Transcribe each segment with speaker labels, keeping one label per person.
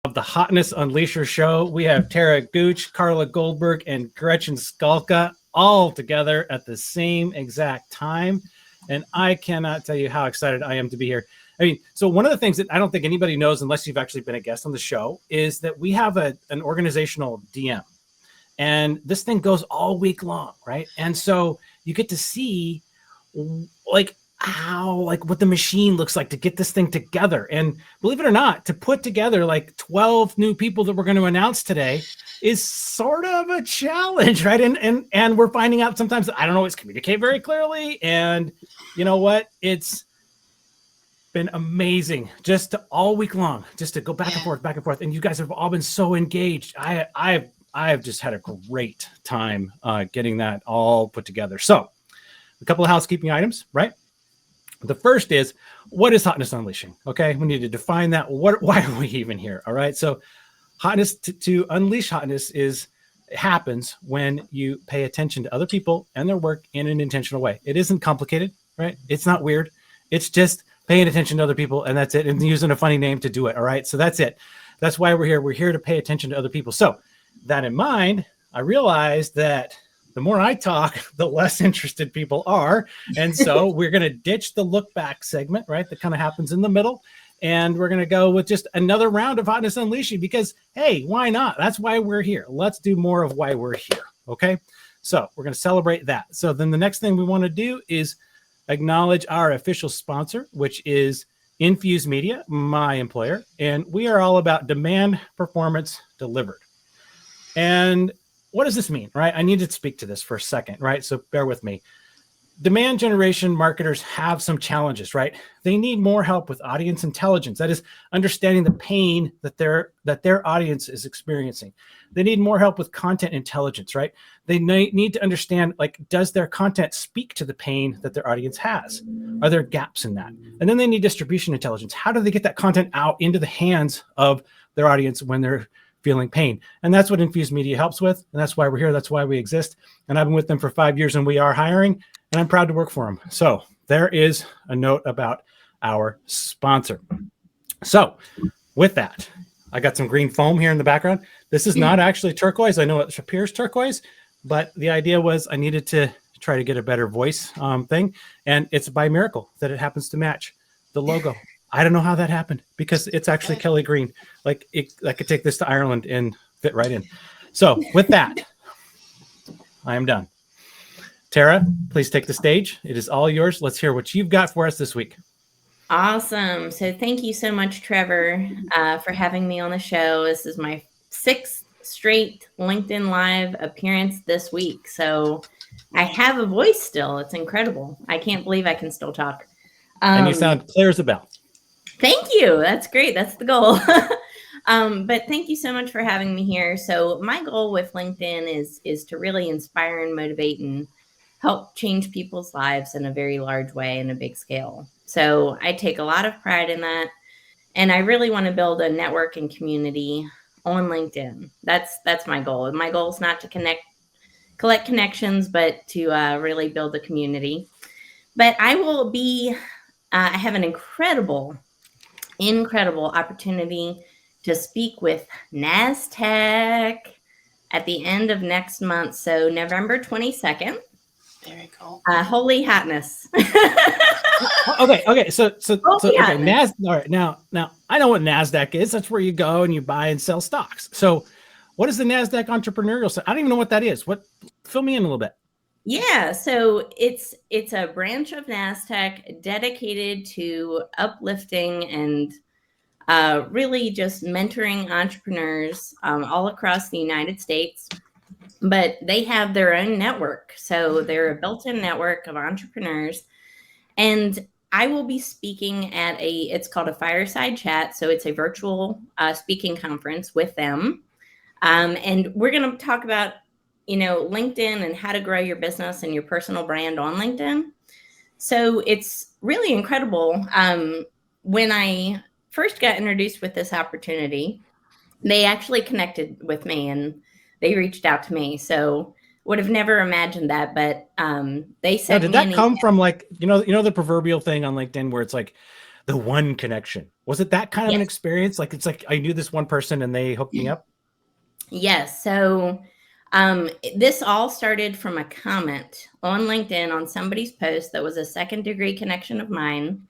Speaker 1: of the Hotness Unleashers show. We have Tara Gooch, Carla Goldberg, and Gretchen Skalka all together at the same exact time. And I cannot tell you how excited I am to be here. I mean, so one of the things that I don't think anybody knows unless you've actually been a guest on the show is that we have an organizational DM. And this thing goes all week long, right? And so you get to see like how like what the machine looks like to get this thing together. And believe it or not, to put together like 12 new people that we're going to announce today is sort of a challenge, right? And we're finding out sometimes that I don't always communicate very clearly. And you know what? It's been amazing just to all week long, just to go back and forth. And you guys have all been so engaged. I have just had a great time getting that all put together. So a couple of housekeeping items, right? The first is, what is Hotness Unleashing? Okay, we need to define that. Why are we even here? All right, so hotness, to unleash hotness happens when you pay attention to other people and their work in an intentional way. It isn't complicated, right? It's not weird. It's just paying attention to other people, and that's it, and using a funny name to do it, all right? So that's it. That's why we're here. We're here to pay attention to other people. So that in mind, I realized that the more I talk, the less interested people are. And so we're going to ditch the look back segment, right? That kind of happens in the middle. And we're going to go with just another round of Hotness Unleashing because, hey, why not? That's why we're here. Let's do more of why we're here. Okay. So we're going to celebrate that. So then the next thing we want to do is acknowledge our official sponsor, which is Infuse Media, my employer. And we are all about demand performance delivered. And what does this mean, right? I need to speak to this for a second, right? So bear with me. Demand generation marketers have some challenges, right? They need more help with audience intelligence. That is understanding the pain that their audience is experiencing. They need more help with content intelligence, right? They need to understand, like, does their content speak to the pain that their audience has? Are there gaps in that? And then they need distribution intelligence. How do they get that content out into the hands of their audience when they're feeling pain? And that's what Infuse Media helps with. And that's why we're here. That's why we exist. And I've been with them for 5 years and we are hiring, and I'm proud to work for them. So there is a note about our sponsor. So with that, I got some green foam here in the background. This is not actually turquoise. I know it appears turquoise, but the idea was I needed to try to get a better voice thing. And it's by miracle that it happens to match the logo. I don't know how that happened because it's actually Kelly green. Like I could take this to Ireland and fit right in. So with that, I am done. Tara, please take the stage. It is all yours. Let's hear what you've got for us this week.
Speaker 2: Awesome. So thank you so much, Trevor, for having me on the show. This is my 6th straight LinkedIn Live appearance this week. So I have a voice still. It's incredible. I can't believe I can still talk.
Speaker 1: And you sound clear as a bell.
Speaker 2: Thank you. That's great. That's the goal. But thank you so much for having me here. So my goal with LinkedIn is to really inspire and motivate and help change people's lives in a very large way and a big scale. So I take a lot of pride in that. And I really want to build a network and community on LinkedIn. That's my goal. My goal is not to collect connections, but to really build a community. But I have an incredible opportunity to speak with NASDAQ at the end of next month. So November 22nd.
Speaker 3: Very cool.
Speaker 2: Holy hotness.
Speaker 1: Okay. So okay.
Speaker 2: Hotness.
Speaker 1: All right. Now I know what NASDAQ is. That's where you go and you buy and sell stocks. So what is the NASDAQ entrepreneurial? I don't even know what that is. Fill me in a little bit.
Speaker 2: Yeah, so it's a branch of NASDAQ dedicated to uplifting and really just mentoring entrepreneurs all across the United States. But they have their own network. So they're a built-in network of entrepreneurs. And I will be speaking at it's called a fireside chat. So it's a virtual speaking conference with them. And we're going to talk about LinkedIn and how to grow your business and your personal brand on LinkedIn. So it's really incredible. When I first got introduced with this opportunity, they actually connected with me and they reached out to me. So would have never imagined that, but they said,
Speaker 1: did that come from like, the proverbial thing on LinkedIn where it's like, the one connection. Was it that kind of an
Speaker 2: Yes.
Speaker 1: experience? Like, it's like I knew this one person and they hooked me up.
Speaker 2: Yes. So this all started from a comment on LinkedIn on somebody's post that was a second degree connection of mine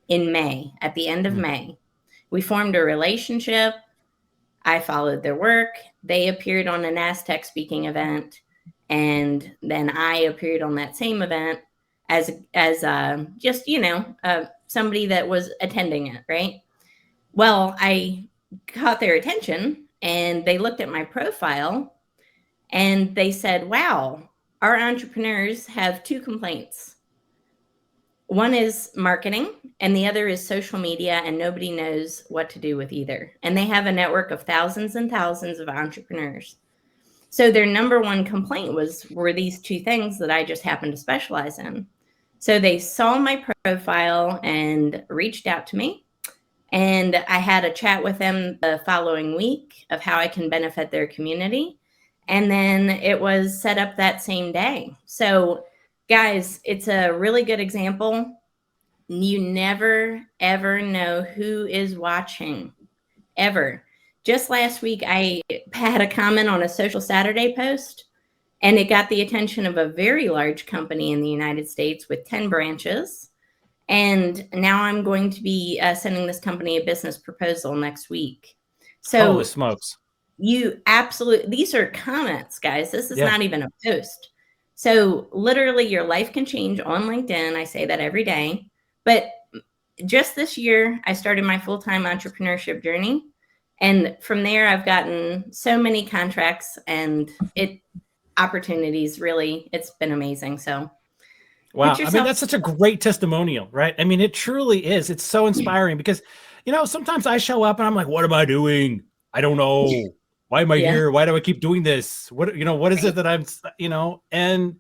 Speaker 2: in May, at the end of May. We formed a relationship. I followed their work. They appeared on an Aztec speaking event. And then I appeared on that same event as just, somebody that was attending it, right? Well, I caught their attention and they looked at my profile and they said, wow, our entrepreneurs have two complaints. One is marketing and the other is social media, and nobody knows what to do with either. And they have a network of thousands and thousands of entrepreneurs. So their number one complaint were these two things that I just happened to specialize in. So they saw my profile and reached out to me. And I had a chat with them the following week of how I can benefit their community. And then it was set up that same day. So guys, it's a really good example. You never, ever know who is watching, ever. Just last week, I had a comment on a Social Saturday post, and it got the attention of a very large company in the United States with 10 branches. And now I'm going to be sending this company a business proposal next week. So
Speaker 1: holy smokes.
Speaker 2: These are comments, guys. This is not even a post. So literally your life can change on LinkedIn. I say that every day. But just this year, I started my full-time entrepreneurship journey. And from there, I've gotten so many contracts and opportunities. Really, it's been amazing. So
Speaker 1: wow. I mean, that's such a great testimonial, right? I mean, it truly is. It's so inspiring because, sometimes I show up and I'm like, what am I doing? I don't know. Why am I here? Why do I keep doing this? What is it that I'm, and,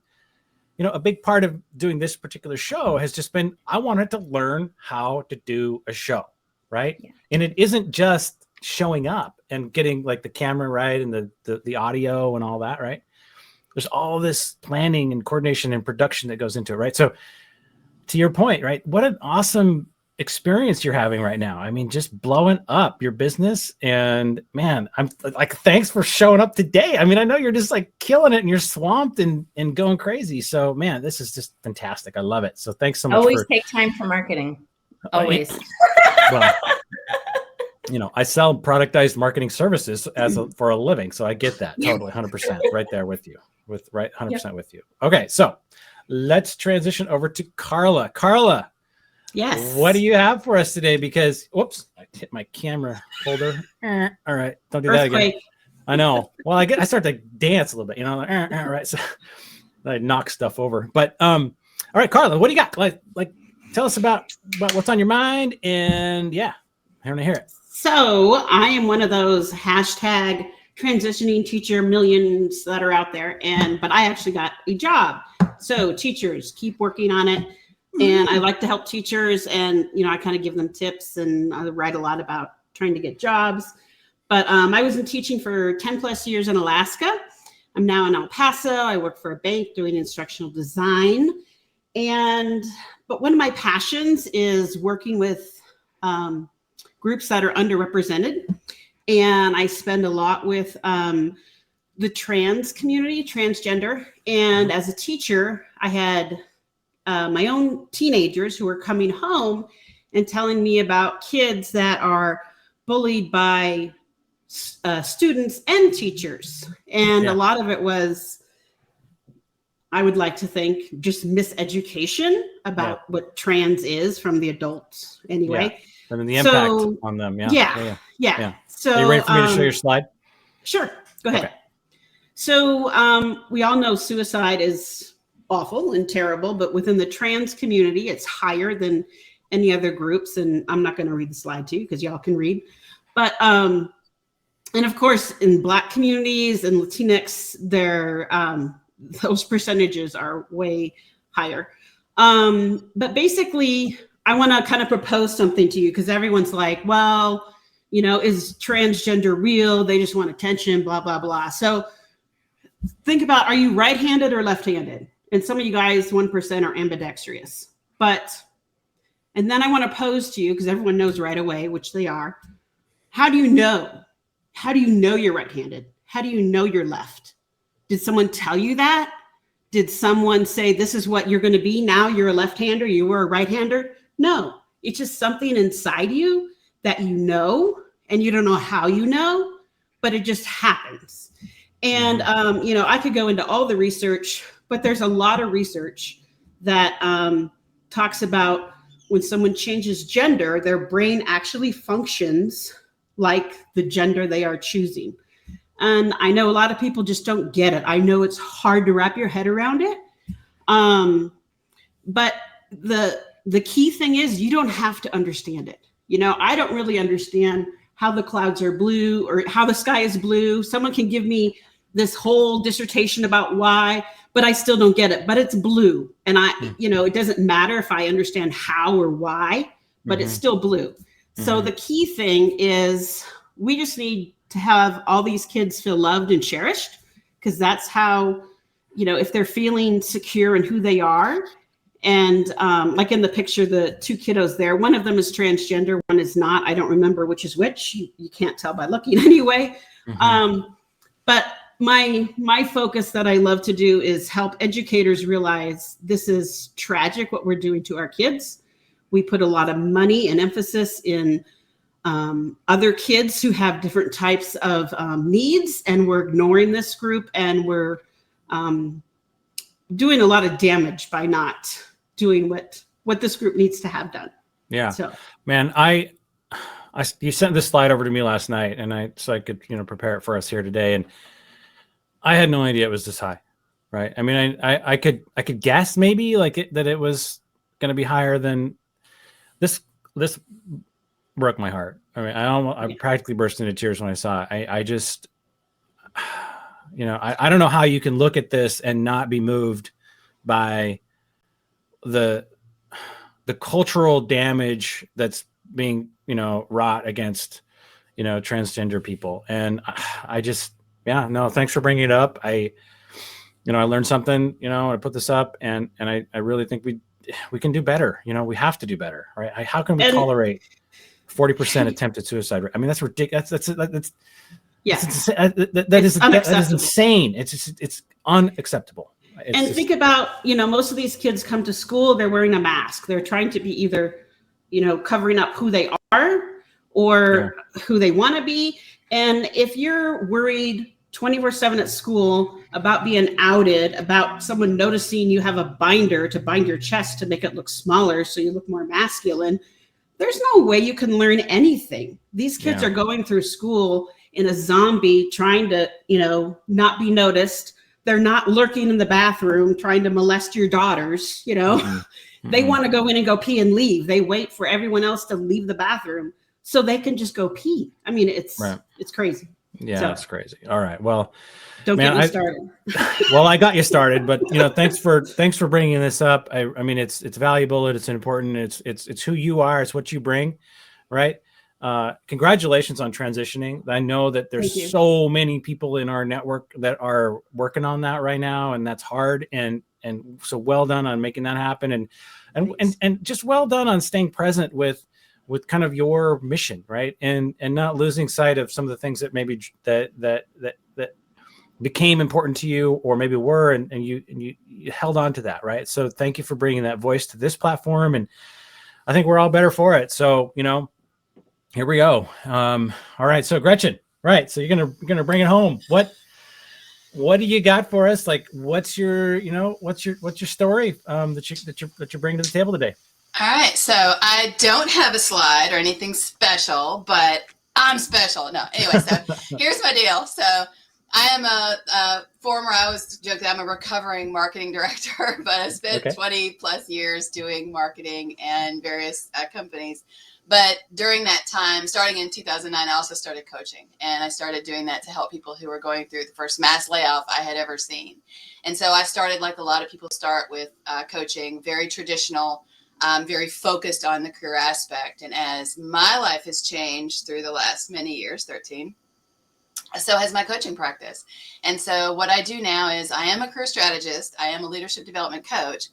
Speaker 1: a big part of doing this particular show has just been, I wanted to learn how to do a show, right? Yeah. And it isn't just showing up and getting like the camera right and the audio and all that, right? There's all this planning and coordination and production that goes into it, right? So to your point, right? What an awesome experience you're having right now. I mean, just blowing up your business, and man, I'm like, thanks for showing up today. I mean, I know you're just like killing it and you're swamped and going crazy. So man, this is just fantastic. I love it. So thanks so much.
Speaker 2: Always take time for marketing. Always.
Speaker 1: Well, I sell productized marketing services for a living. So I get that totally 100% right there with you, 100% with you. Okay. So let's transition over to Carla. Carla.
Speaker 3: Yes.
Speaker 1: What do you have for us today? Because, whoops, I hit my camera holder. All right. Don't do that again. I know. Well, I start to dance a little bit, like, right. So I knock stuff over. But, all right, Carla, what do you got? Like, tell us about what's on your mind. And yeah, I want to hear it.
Speaker 3: So I am one of those hashtag transitioning teacher millions that are out there. But I actually got a job. So teachers, keep working on it. And I like to help teachers, and, I kind of give them tips, and I write a lot about trying to get jobs. But I was in teaching for 10 plus years in Alaska. I'm now in El Paso. I work for a bank doing instructional design. But one of my passions is working with groups that are underrepresented. And I spend a lot with the trans community, transgender. And as a teacher, I had my own teenagers who are coming home and telling me about kids that are bullied by students and teachers. And a lot of it was, I would like to think, just miseducation about what trans is from the adults anyway.
Speaker 1: Yeah. And then the impact on them. Yeah.
Speaker 3: So
Speaker 1: are you ready for me to show your slide?
Speaker 3: Sure. Go ahead.
Speaker 1: Okay.
Speaker 3: So we all know suicide is awful and terrible, but within the trans community, it's higher than any other groups. And I'm not going to read the slide to you because y'all can read. But, and of course, in Black communities and Latinx, those percentages are way higher. But basically, I want to kind of propose something to you because everyone's like, well, is transgender real? They just want attention, blah, blah, blah. So think about, are you right-handed or left-handed? And some of you guys, 1%, are ambidextrous. And And then I want to pose to you, because everyone knows right away, which they are. How do you know? How do you know you're right-handed? How do you know you're left? Did someone tell you that? Did someone say, this is what you're going to be now? You're a left-hander, you were a right-hander? No, it's just something inside you that you know, and you don't know how you know, but it just happens. And, I could go into all the research, but there's a lot of research that talks about when someone changes gender, their brain actually functions like the gender they are choosing. And I know a lot of people just don't get it. I know it's hard to wrap your head around it. But the key thing is you don't have to understand it. I don't really understand how the clouds are blue or how the sky is blue. Someone can give me this whole dissertation about why, but I still don't get it. But it's blue. And it doesn't matter if I understand how or why, but it's still blue. So the key thing is we just need to have all these kids feel loved and cherished, because that's how, if they're feeling secure in who they are. And like in the picture, the two kiddos there, one of them is transgender, one is not. I don't remember which is which. You can't tell by looking anyway. But my focus that I love to do is help educators realize this is tragic what we're doing to our kids. We put a lot of money and emphasis in other kids who have different types of needs, and we're ignoring this group, and we're doing a lot of damage by not doing what this group needs to have done.
Speaker 1: Yeah.
Speaker 3: So,
Speaker 1: man, you sent this slide over to me last night, and so I could prepare it for us here today, and I had no idea it was this high, right? I mean, I could guess maybe that it was going to be higher than this. This broke my heart. I mean, I practically burst into tears when I saw it. I just, I don't know how you can look at this and not be moved by the cultural damage that's being, wrought against, transgender people. And I just, thanks for bringing it up. I learned something, I put this up, and I really think we can do better. We have to do better, right? How can we tolerate 40% attempted suicide rate? I mean, that's ridiculous. That is insane. It's unacceptable.
Speaker 3: Think about, most of these kids come to school, they're wearing a mask. They're trying to be either, covering up who they are or who they want to be. And if you're worried 24/7 at school about being outed, about someone noticing you have a binder to bind your chest to make it look smaller so you look more masculine, there's no way you can learn anything. These kids are going through school in a zombie trying to, not be noticed. They're not lurking in the bathroom trying to molest your daughters, They want to go in and go pee and leave. They wait for everyone else to leave the bathroom so they can just go pee. I mean, it's crazy.
Speaker 1: Yeah, that's crazy. All right. Well,
Speaker 3: don't get me started.
Speaker 1: Well, I got you started, but thanks for bringing this up. I mean, it's valuable. It's important. It's who you are. It's what you bring, right? Congratulations on transitioning. I know that there's so many people in our network that are working on that right now, and that's hard. And so well done on making that happen, and just well done on staying present with kind of your mission, right? And not losing sight of some of the things that maybe that became important to you, or maybe were, and you held on to that, right? So thank you for bringing that voice to this platform, and I think we're all better for it. So here we go. All right, so Gretchen, right? So you're gonna bring it home. What do you got for us? Like, what's your story that you bring to the table today?
Speaker 4: All right, so I don't have a slide or anything special, but I'm special. No, anyway, so here's my deal. So I am I always joke that I'm a recovering marketing director, but I spent 20 plus years doing marketing and various companies. But during that time, starting in 2009, I also started coaching, and I started doing that to help people who were going through the first mass layoff I had ever seen. And so I started, like a lot of people start, with coaching, very traditional, very focused on the career aspect. And as my life has changed through the last many years, 13, so has my coaching practice. And so what I do now is I am a career strategist. I am a leadership development coach,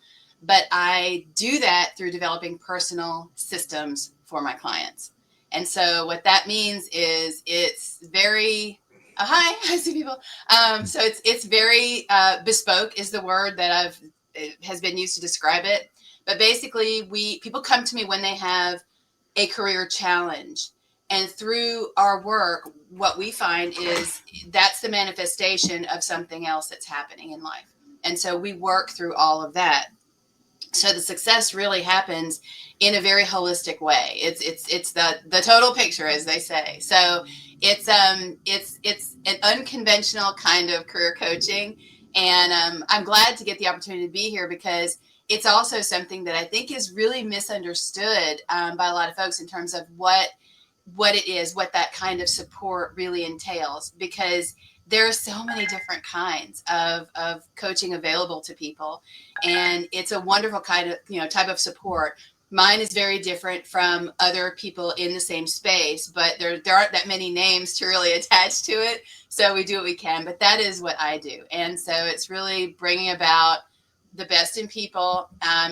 Speaker 4: but I do that through developing personal systems for my clients. And so what that means is it's very, hi, I see people. So it's very bespoke is the word that has been used to describe it. But basically people come to me when they have a career challenge. And through our work, what we find is that's the manifestation of something else that's happening in life. And so we work through all of that. So the success really happens in a very holistic way. It's the total picture, as they say. So it's an unconventional kind of career coaching, and I'm glad to get the opportunity to be here because it's also something that I think is really misunderstood by a lot of folks in terms of what it is, what that kind of support really entails, because there are so many different kinds of coaching available to people. And it's a wonderful kind of, type of support. Mine is very different from other people in the same space, but there aren't that many names to really attach to it. So we do what we can, but that is what I do. And so it's really bringing about the best in people,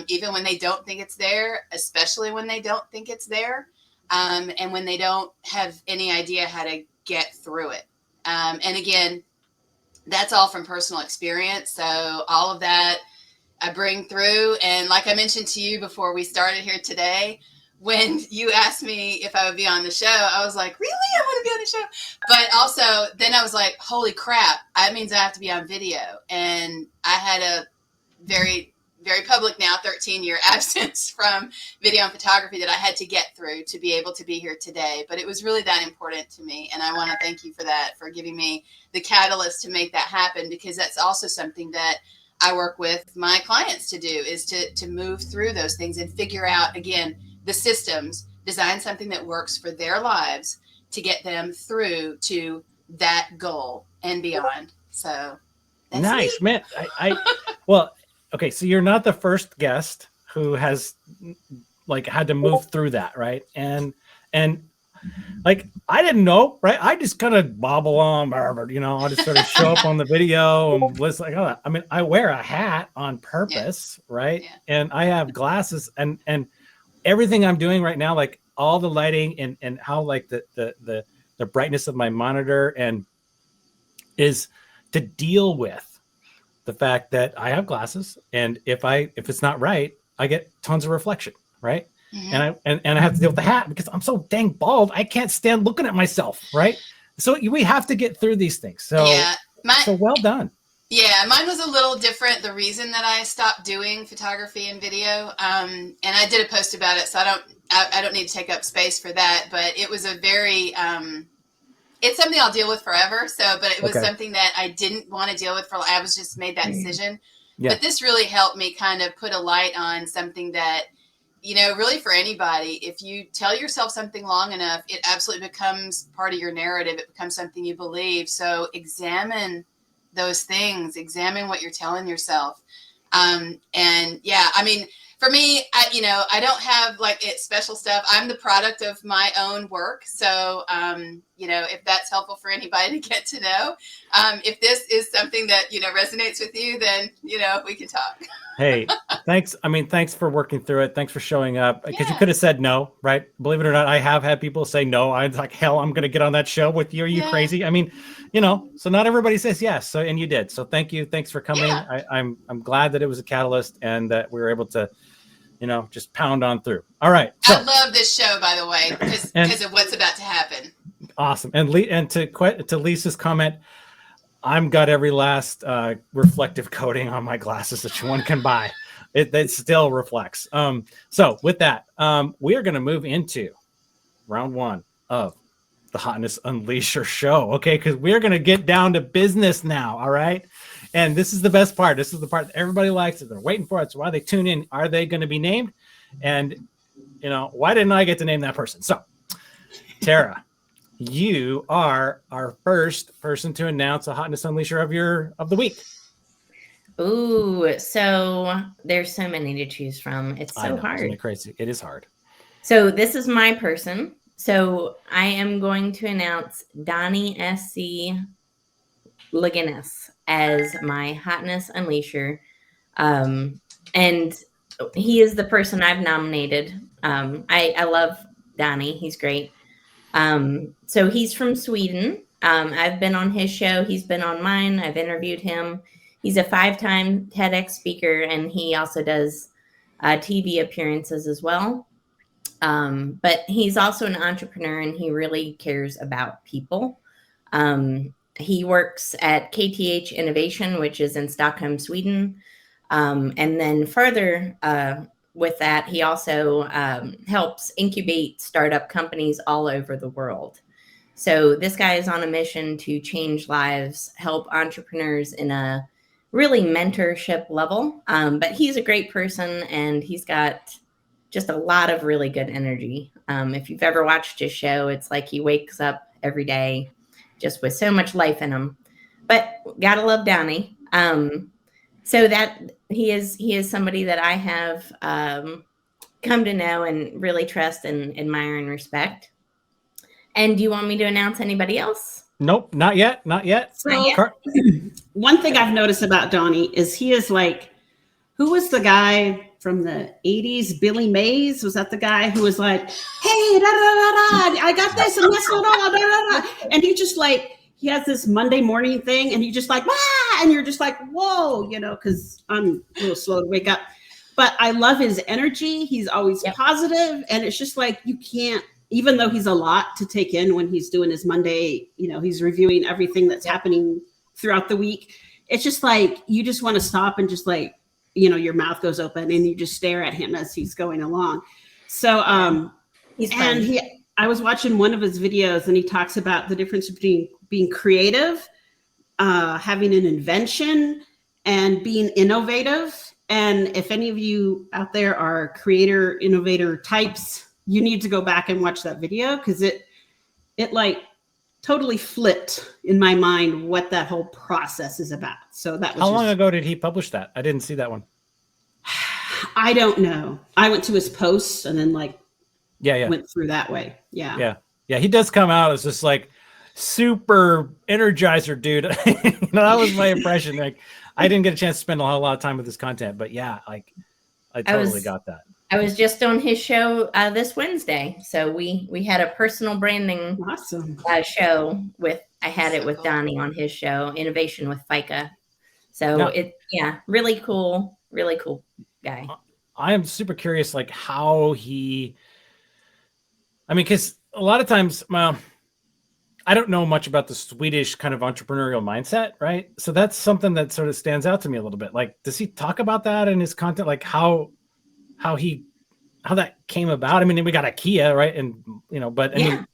Speaker 4: even when they don't think it's there, especially when they don't think it's there, and when they don't have any idea how to get through it. And again, that's all from personal experience. So all of that I bring through. And like I mentioned to you before we started here today, when you asked me if I would be on the show, I was like, really? I want to be on the show. But also then I was like, holy crap, that means I have to be on video. And I had a very, very public now 13-year absence from video and photography that I had to get through to be able to be here today. But it was really that important to me. And I want to thank you for that, for giving me the catalyst to make that happen, because that's also something that I work with my clients to do, is to move through those things and figure out, again, the systems, design something that works for their lives to get them through to that goal and beyond. So that's
Speaker 1: nice,
Speaker 4: me.
Speaker 1: man. Well, okay, so you're not the first guest who has had to move through that, right? And I didn't know, right? I just kind of bobble on, I'll just sort of show up on the video and listen. I wear a hat on purpose, right?
Speaker 4: Yeah.
Speaker 1: And I have glasses, and everything I'm doing right now, like all the lighting and how the brightness of my monitor and is to deal with the fact that I have glasses, and if it's not right, I get tons of reflection, right? Mm-hmm. And I have to deal with the hat because I'm so dang bald. I can't stand looking at myself, right? So we have to get through these things. So
Speaker 4: yeah,
Speaker 1: so well done.
Speaker 4: Yeah, mine was a little different. The reason that I stopped doing photography and video, and I did a post about it, so I don't need to take up space for that. But it was a very it's something I'll deal with forever. So, but it was something that I didn't want to deal with I was just made that decision. Yeah. But this really helped me kind of put a light on something that, really for anybody, if you tell yourself something long enough, it absolutely becomes part of your narrative. It becomes something you believe. So examine those things, examine what you're telling yourself. And yeah, for me, I don't have special stuff. I'm the product of my own work. So, if that's helpful for anybody to get to know, if this is something that, resonates with you, then, we can talk.
Speaker 1: Hey, thanks. Thanks for working through it. Thanks for showing up, because you could have said no, right? Believe it or not, I have had people say no. I was like, hell, I'm going to get on that show with you. Are you crazy? So not everybody says yes. So, and you did. So thank you. Thanks for coming. Yeah. I'm glad that it was a catalyst and that we were able to, just pound on through. All right. So,
Speaker 4: I love this show, by the way, because of what's about to happen.
Speaker 1: Awesome. And to Lisa's comment, I've got every last reflective coating on my glasses that one can buy. It still reflects. So with that, we are going to move into round one of the Hotness Unleashers show. Okay, because we're going to get down to business now. All right. And this is the best part. This is the part that everybody likes. That they're waiting for it. So why they tune in? Are they going to be named? And why didn't I get to name that person? So, Tara, you are our first person to announce a Hotness Unleasher of the week.
Speaker 2: Ooh, so there's so many to choose from. It's so hard.
Speaker 1: Isn't it crazy? It is hard.
Speaker 2: So this is my person. So I am going to announce Donnie SC Lygonis as my Hotness Unleasher. And he is the person I've nominated. I love Donnie. He's great. So he's from Sweden. I've been on his show. He's been on mine. I've interviewed him. He's a 5-time TEDx speaker, and he also does TV appearances as well. But he's also an entrepreneur, and he really cares about people. He works at KTH Innovation, which is in Stockholm, Sweden. And then further with that, he also helps incubate startup companies all over the world. So this guy is on a mission to change lives, help entrepreneurs in a really mentorship level. But he's a great person, and he's got just a lot of really good energy. If you've ever watched his show, it's like he wakes up every day just with so much life in him. But gotta love Donnie. So that he is somebody that I have come to know and really trust and admire and respect. And do you want me to announce anybody else?
Speaker 1: Nope, not yet. Not yet.
Speaker 3: So one thing I've noticed about Donnie is he is like, who was the guy from the 80s? Billy Mays? Was that the guy who was like, hey, da, da, da, da, I got this and this, da, da, da, da. And he just like, he has this Monday morning thing and he just like, ah, and you're just like, whoa, you know, because I'm a little slow to wake up. But I love his energy. He's always positive. And it's just like, you can't, even though he's a lot to take in when he's doing his Monday, you know, he's reviewing everything that's happening throughout the week. It's just like, you just want to stop and just like, you know, your mouth goes open and you just stare at him as he's going along. So, I was watching one of his videos and he talks about the difference between being creative, having an invention, and being innovative. And if any of you out there are creator, innovator types, you need to go back and watch that video because it like totally flipped in my mind what that whole process is about. So that was
Speaker 1: how long ago did he publish that? I didn't see that one.
Speaker 3: I don't know. I went to his posts and then like went through that way. Yeah.
Speaker 1: He does come out as just like super energizer dude. You know, that was my impression. Like I didn't get a chance to spend a lot of time with his content, but yeah, like I totally got that.
Speaker 2: I was just on his show this Wednesday, so we had a personal branding show with. I had it with Donnie on his show, Innovation with FICA. So really cool guy.
Speaker 1: I am super curious, like how he. I mean, because a lot of times, I don't know much about the Swedish kind of entrepreneurial mindset, right? So that's something that sort of stands out to me a little bit. Like, does he talk about that in his content? Like how that came about? I mean, we got IKEA, right? And you know, but I mean,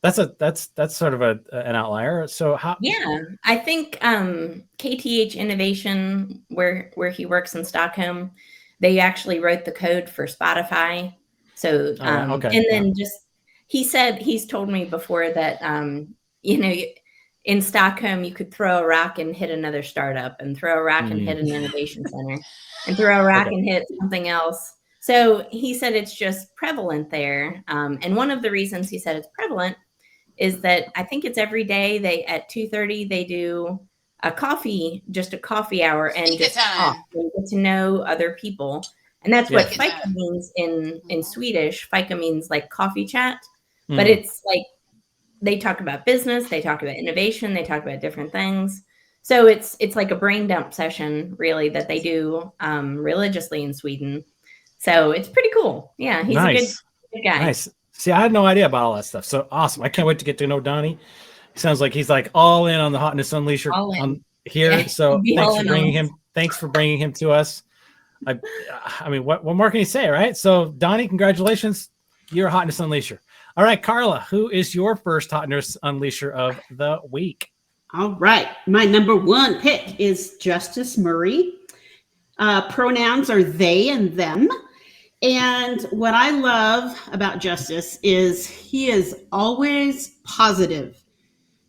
Speaker 1: that's sort of an outlier. So how?
Speaker 2: Yeah, I think KTH Innovation, where he works in Stockholm, they actually wrote the code for Spotify. So and then he's told me before that you know, in Stockholm you could throw a rock and hit another startup, and throw a rock and hit an innovation center, and throw a rock and hit something else. So he said it's just prevalent there. And one of the reasons he said it's prevalent is that I think it's every day at 2:30 they do a coffee hour and just talk and get to know other people. And that's what FICA means in Swedish. FICA means like coffee chat, but it's like they talk about business, they talk about innovation, they talk about different things. So it's like a brain dump session really that they do religiously in Sweden. So it's pretty cool. Yeah, he's a good guy.
Speaker 1: Nice. See, I had no idea about all that stuff. So awesome. I can't wait to get to know Donnie. He sounds like he's like all in on the Hotness Unleasher on here. Yeah, so thanks for bringing him to us. I mean, what more can you say, right? So Donnie, congratulations. You're a Hotness Unleasher. All right, Carla, who is your first Hotness Unleasher of the week?
Speaker 3: All right. My number one pick is Justice Murray. Pronouns are they and them. And what I love about Justice is he is always positive.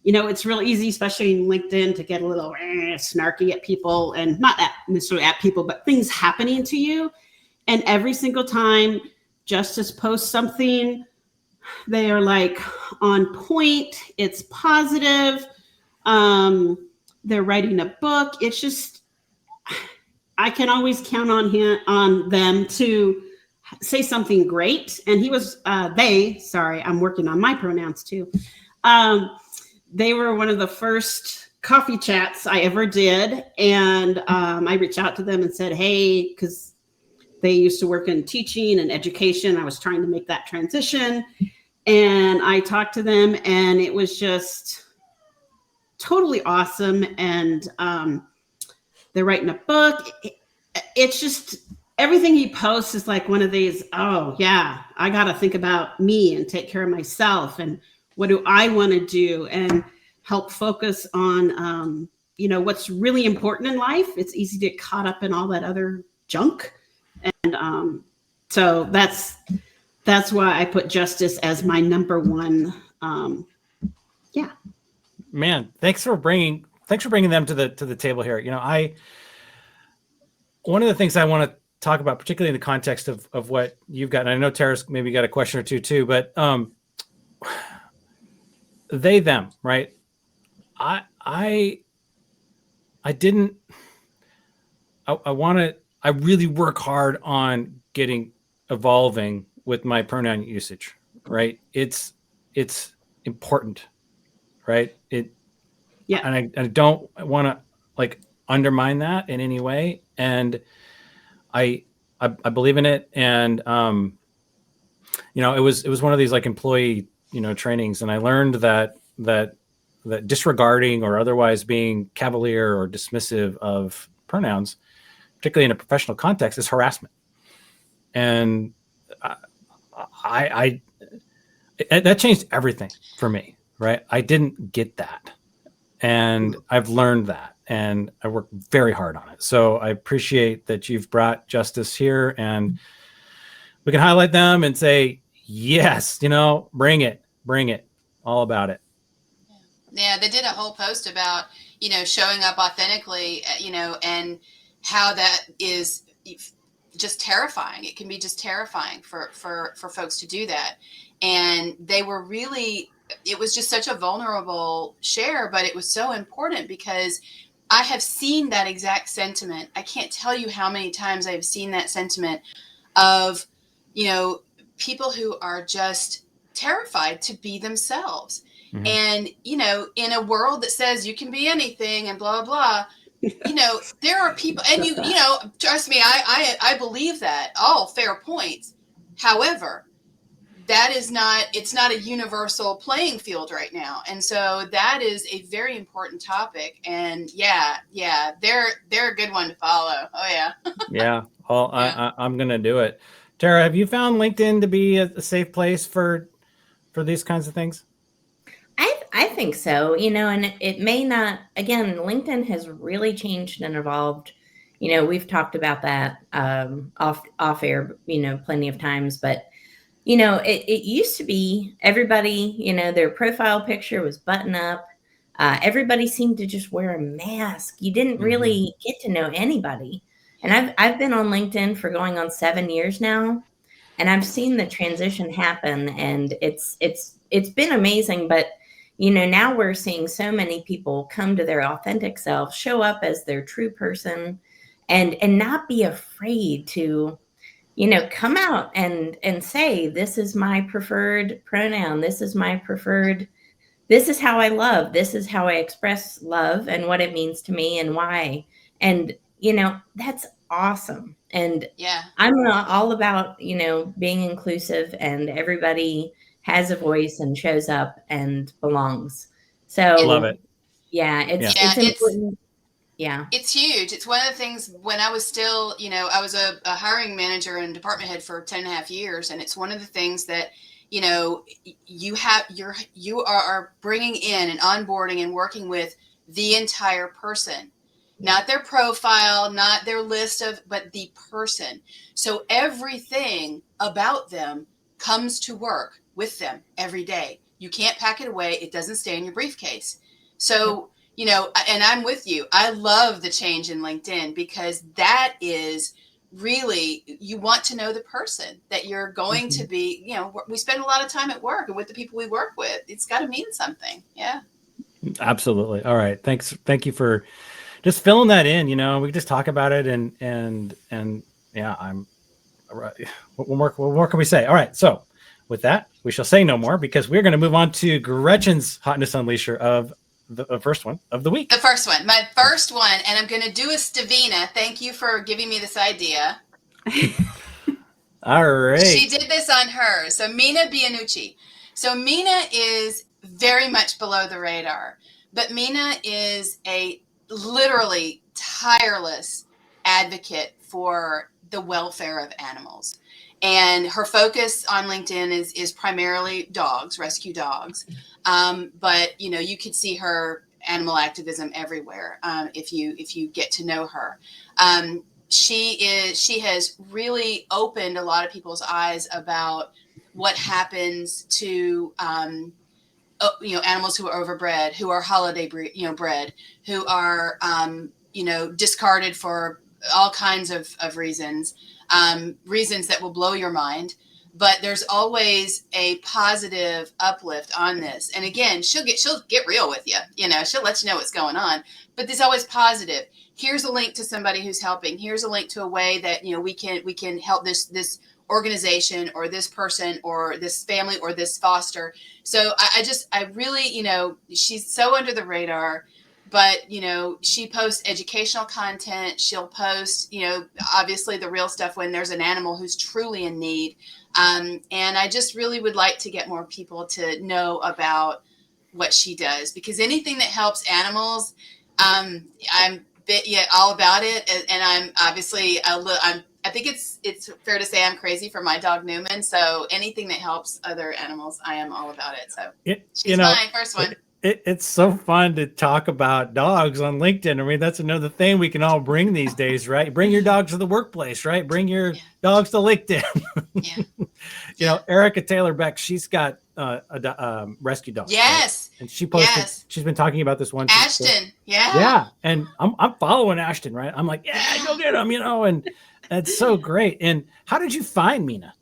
Speaker 3: You know, it's real easy, especially in LinkedIn, to get a little snarky at people, and not necessarily at people, but things happening to you. And every single time Justice posts something, they are like on point. It's positive. They're writing a book. It's just, I can always count on them to say something great. And I'm working on my pronouns too. They were one of the first coffee chats I ever did. And I reached out to them and said, hey, because they used to work in teaching and education. I was trying to make that transition. And I talked to them, and it was just totally awesome. And they're writing a book. It's just everything he posts is like one of these, oh yeah, I got to think about me and take care of myself. And what do I want to do, and help focus on, what's really important in life. It's easy to get caught up in all that other junk. And so that's why I put justice as my number one. Yeah.
Speaker 1: Man, thanks for bringing them to the table here. One of the things I want to talk about, particularly in the context of what you've got, and I know Tara's maybe got a question or two too, but they, them, right? I really work hard on evolving with my pronoun usage, right? It's important, right?
Speaker 3: Yeah.
Speaker 1: And I don't want to like undermine that in any way. And I believe in it. And, it was one of these like employee, trainings. And I learned that disregarding or otherwise being cavalier or dismissive of pronouns, particularly in a professional context, is harassment. And that changed everything for me, right? I didn't get that. And I've learned that, and I work very hard on it. So I appreciate that you've brought justice here, and we can highlight them and say, yes, bring it, all about it.
Speaker 4: Yeah, they did a whole post about, showing up authentically, and how that is just terrifying. It can be just terrifying for folks to do that. And they were really, it was just such a vulnerable share, but it was so important because I have seen that exact sentiment. I can't tell you how many times I've seen that sentiment of, people who are just terrified to be themselves. Mm-hmm. And, in a world that says you can be anything and blah, blah, blah, there are people, and trust me, I believe that. All fair points. However, it's not a universal playing field right now. And so that is a very important topic. And yeah, they're a good one to follow. Oh yeah.
Speaker 1: Yeah. Well, yeah. I'm going to do it. Tara, have you found LinkedIn to be a safe place for these kinds of things?
Speaker 2: I think so, and it may not, again, LinkedIn has really changed and evolved. We've talked about that off air, plenty of times, but it used to be everybody, their profile picture was button up. Everybody seemed to just wear a mask. You didn't really get to know anybody. And I've been on LinkedIn for going on 7 years now, and I've seen the transition happen, and it's been amazing. But now we're seeing so many people come to their authentic self, show up as their true person, and not be afraid to come out and say, this is my preferred pronoun. This is how I love. This is how I express love and what it means to me and why. And, that's awesome. And
Speaker 4: yeah,
Speaker 2: I'm all about, being inclusive, and everybody has a voice and shows up and belongs. So
Speaker 1: I love it.
Speaker 2: Yeah. It's important. Yeah.
Speaker 4: It's huge. It's one of the things when I was still, I was a hiring manager and department head for 10.5 years. And it's one of the things that, you are bringing in and onboarding and working with the entire person, not their profile, not their list but the person. So everything about them comes to work with them every day. You can't pack it away. It doesn't stay in your briefcase. So, and I'm with you. I love the change in LinkedIn because that is really, you want to know the person that you're going to be, we spend a lot of time at work and with the people we work with. It's got to mean something. Yeah.
Speaker 1: Absolutely. All right. Thanks. Thank you for just filling that in, we just talk about it and yeah, what more can we say? All right. So with that, we shall say no more because we're going to move on to Gretchen's Hotness Unleasher of the first one of the week.
Speaker 4: The first one, my first one. And I'm going to do a Stavina. Thank you for giving me this idea.
Speaker 1: All right.
Speaker 4: She did this on hers. So Mina Biancucci. So Mina is very much below the radar, but Mina is a literally tireless advocate for the welfare of animals. And her focus on LinkedIn is primarily dogs, rescue dogs. But you could see her animal activism everywhere if you get to know her. She has really opened a lot of people's eyes about what happens to animals who are overbred, who are holiday bred, who are discarded for all kinds of reasons that will blow your mind. But there's always a positive uplift on this. And again, she'll get real with you. She'll let you know what's going on. But there's always positive. Here's a link to somebody who's helping. Here's a link to a way that we can help this organization or this person or this family or this foster. So I really, she's so under the radar. But, she posts educational content. She'll post, obviously the real stuff when there's an animal who's truly in need. And I just really would like to get more people to know about what she does, because anything that helps animals, I'm all about it. And I'm obviously, I think it's fair to say I'm crazy for my dog Newman. So anything that helps other animals, I am all about it. So she's mine, first one.
Speaker 1: It's so fun to talk about dogs on LinkedIn. I mean, that's another thing we can all bring these days, right? Bring your dogs to the workplace, right? Bring your dogs to LinkedIn. Yeah. Erica Taylor Beck, she's got a rescue dog.
Speaker 4: Yes.
Speaker 1: Right? And she posted, she's been talking about this one.
Speaker 4: Ashton. Yeah.
Speaker 1: Yeah. And I'm following Ashton, right? I'm like, go get him, and that's so great. And how did you find Mina?